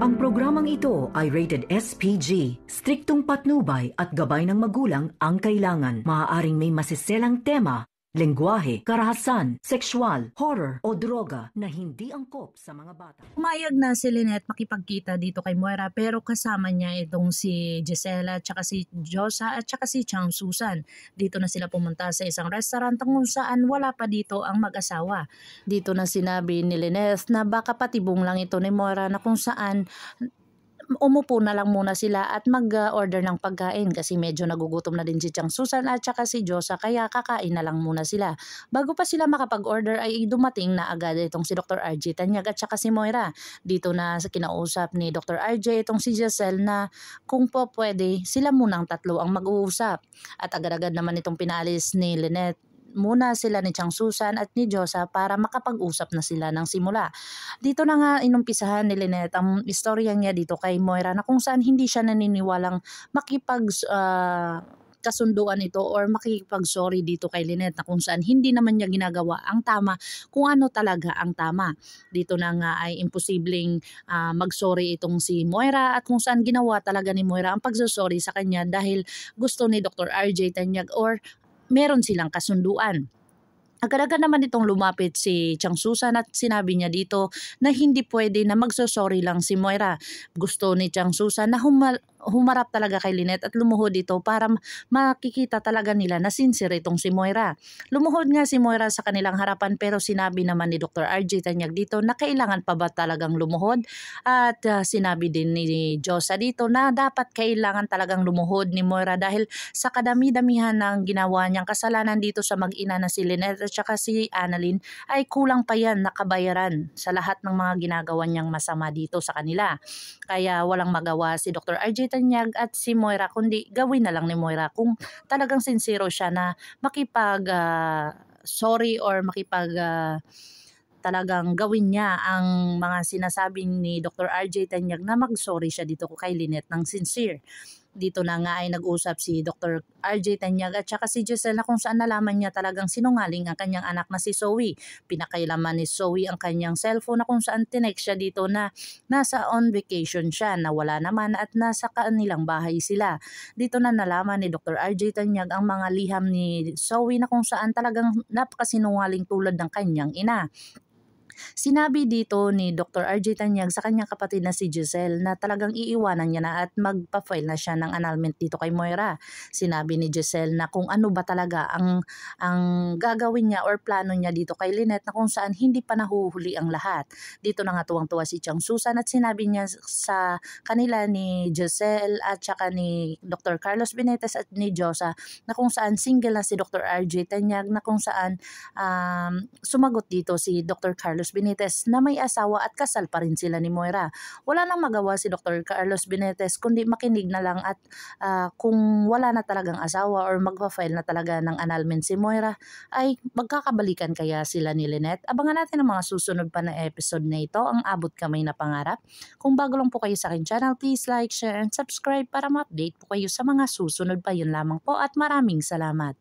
Ang programang ito ay rated SPG. Striktong patnubay at gabay ng magulang ang kailangan. Maaaring may masiselang tema, lengguwahe, karahasan, sexual, horror o droga na hindi angkop sa mga bata. Pumayag na si Lynette makipagkita dito kay Moira pero kasama niya itong si Gisela at saka si Josa at saka si Chang Susan. Dito na sila pumunta sa isang restaurant kung saan wala pa dito ang mag-asawa. Dito na sinabi ni Lynette na baka patibong lang ito ni Moira na kung saan umupo na lang muna sila at mag-order ng pagkain kasi medyo nagugutom na din si Chang Susan at saka si Josa kaya kakain na lang muna sila. Bago pa sila makapag-order ay dumating na agad itong si Dr. RJ Tanyag at saka si Moira. Dito na sa kinausap ni Dr. RJ itong si Giselle na kung po pwede sila munang tatlo ang mag-uusap. At agad-agad naman itong pinalis ni Lynette muna sila ni Chang Susan at ni Josa para makapag-usap na sila ng simula. Dito na nga inumpisahan ni Lynette ang istorya niya dito kay Moira na kung saan hindi siya naniniwalang kasunduan ito or makikipag-sorry dito kay Lynette na kung saan hindi naman niya ginagawa ang tama kung ano talaga ang tama. Dito na nga ay imposibleng mag-sorry itong si Moira at kung saan ginawa talaga ni Moira ang pagsosorry sa kanya dahil gusto ni Dr. RJ Tanyag or meron silang kasunduan. Agad-agad naman itong lumapit si Chang Susan at sinabi niya dito na hindi pwede na magsosorry lang si Moira. Gusto ni Chang Susan na humarap talaga kay Lynette at lumuhod ito para makikita talaga nila na sincere itong si Moira. Lumuhod nga si Moira sa kanilang harapan pero sinabi naman ni Dr. RJ Tanyag dito na kailangan pa ba talagang lumuhod at sinabi din ni Josa dito na dapat kailangan talagang lumuhod ni Moira dahil sa kadami-damihan ng ginawa niyang kasalanan dito sa mag-ina na si Lynette at saka si Annalyn ay kulang pa yan nakabayaran sa lahat ng mga ginagawa niyang masama dito sa kanila. Kaya walang magawa si Dr. RJ Tanyag at si Moira kundi gawin na lang ni Moira kung talagang sincero siya na sorry or talagang gawin niya ang mga sinasabi ni Dr. RJ Tanyag na mag-sorry siya dito kay Lynette ng sincere. Dito na nga ay nag-usap si Dr. RJ Tanyag at saka si Giselle na kung saan nalaman niya talagang sinungaling ang kanyang anak na si Zoe. Pinakailaman ni Zoe ang kanyang cellphone na kung saan tinext siya dito na nasa on vacation siya na wala naman at nasa kanilang bahay sila. Dito na nalaman ni Dr. RJ Tanyag ang mga liham ni Zoe na kung saan talagang napakasinungaling tulad ng kanyang ina. Sinabi dito ni Dr. RJ Tanyag sa kanyang kapatid na si Giselle na talagang iiwanan niya na at magpa-file na siya ng annulment dito kay Moira. Sinabi ni Giselle na kung ano ba talaga ang gagawin niya or plano niya dito kay Lynette na kung saan hindi pa nahuhuli ang lahat. Dito na nga tuwang-tuwa si Chang Susan at sinabi niya sa kanila ni Giselle at saka ni Dr. Carlos Benitez at ni Josa na kung saan single na si Dr. RJ Tanyag na kung saan sumagot dito si Dr. Carlos Benitez na may asawa at kasal pa rin sila ni Moira. Wala nang magawa si Dr. Carlos Benitez kundi makinig na lang at kung wala na talagang asawa or magpa-file na talaga ng annulment si Moira ay magkakabalikan kaya sila ni Lynette. Abangan natin ang mga susunod pa na episode na ito, ang Abot Kamay na Pangarap. Kung bago lang po kayo sa akin channel, please like, share, and subscribe para ma-update po kayo sa mga susunod pa. Yun lamang po at maraming salamat.